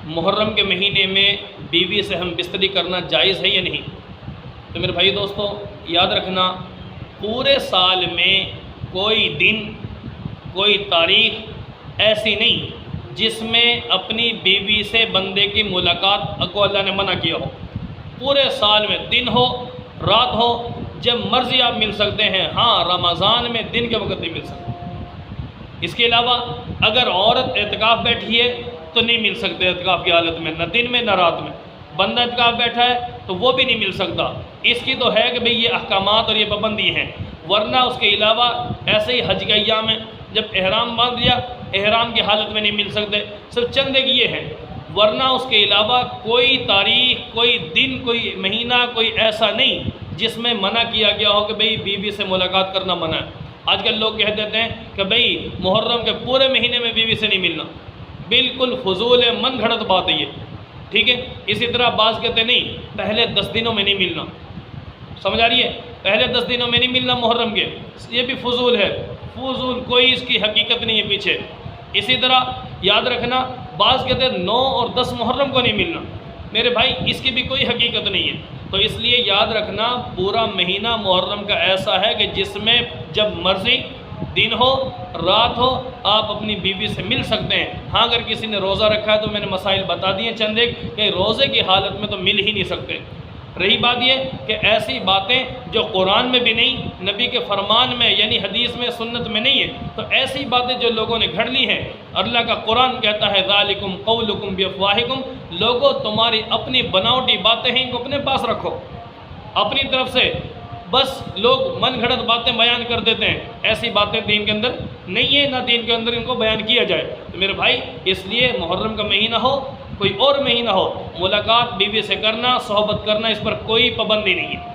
محرم کے مہینے میں بیوی سے ہم بستری کرنا جائز ہے یا نہیں؟ تو میرے بھائی دوستو یاد رکھنا، پورے سال میں کوئی دن، کوئی تاریخ ایسی نہیں جس میں اپنی بیوی سے بندے کی ملاقات کو اللہ نے منع کیا ہو۔ پورے سال میں دن ہو رات ہو جب مرضی آپ مل سکتے ہیں، ہاں رمضان میں دن کے وقت نہیں مل سکتے۔ اس کے علاوہ اگر عورت اعتکاف بیٹھی ہے تو نہیں مل سکتے اعتکاف کی حالت میں، نہ دن میں نہ رات میں۔ بندہ اعتکاف بیٹھا ہے تو وہ بھی نہیں مل سکتا۔ اس کی تو ہے کہ بھئی یہ احکامات اور یہ پابندی ہیں، ورنہ اس کے علاوہ ایسے ہی حج کے ایام میں جب احرام باندھ لیا، احرام کی حالت میں نہیں مل سکتے۔ صرف چند ایک یہ ہیں، ورنہ اس کے علاوہ کوئی تاریخ، کوئی دن، کوئی مہینہ، کوئی ایسا نہیں جس میں منع کیا گیا ہو کہ بھئی بیوی سے ملاقات کرنا منع ہے۔ آج کل لوگ کہہ دیتے ہیں کہ بھئی محرم کے پورے مہینے میں بیوی سے نہیں ملنا، بالکل فضول ہے، من گھڑت بات ہے یہ، ٹھیک ہے۔ اسی طرح بعض کہتے ہیں نہیں پہلے 10 دنوں میں نہیں ملنا، سمجھ آ رہی ہے؟ پہلے 10 دنوں میں نہیں ملنا محرم کے، یہ بھی فضول ہے، فضول، کوئی اس کی حقیقت نہیں ہے پیچھے۔ اسی طرح یاد رکھنا، بعض کہتے ہیں 9 اور 10 محرم کو نہیں ملنا، میرے بھائی اس کی بھی کوئی حقیقت نہیں ہے۔ تو اس لیے یاد رکھنا پورا مہینہ محرم کا ایسا ہے کہ جس میں جب مرضی دن ہو رات ہو آپ اپنی بیوی سے مل سکتے ہیں۔ ہاں اگر کسی نے روزہ رکھا ہے تو میں نے مسائل بتا دیے چند ایک کہ روزے کی حالت میں تو مل ہی نہیں سکتے۔ رہی بات یہ کہ ایسی باتیں جو قرآن میں بھی نہیں، نبی کے فرمان میں یعنی حدیث میں سنت میں نہیں ہے، تو ایسی باتیں جو لوگوں نے گھڑ لی ہیں، اللہ کا قرآن کہتا ہے ذالکم قولکم بافواہکم، لوگوں تمہاری اپنی بناوٹی باتیں ہیں ان کو اپنے پاس رکھو، اپنی طرف سے بس لوگ من گھڑت باتیں بیان کر دیتے ہیں، ایسی باتیں دین کے اندر نہیں ہے، نہ دین کے اندر ان کو بیان کیا جائے۔ تو میرے بھائی اس لیے محرم کا مہینہ ہو کوئی اور مہینہ ہو، ملاقات بیوی سے کرنا، صحبت کرنا، اس پر کوئی پابندی نہیں ہے۔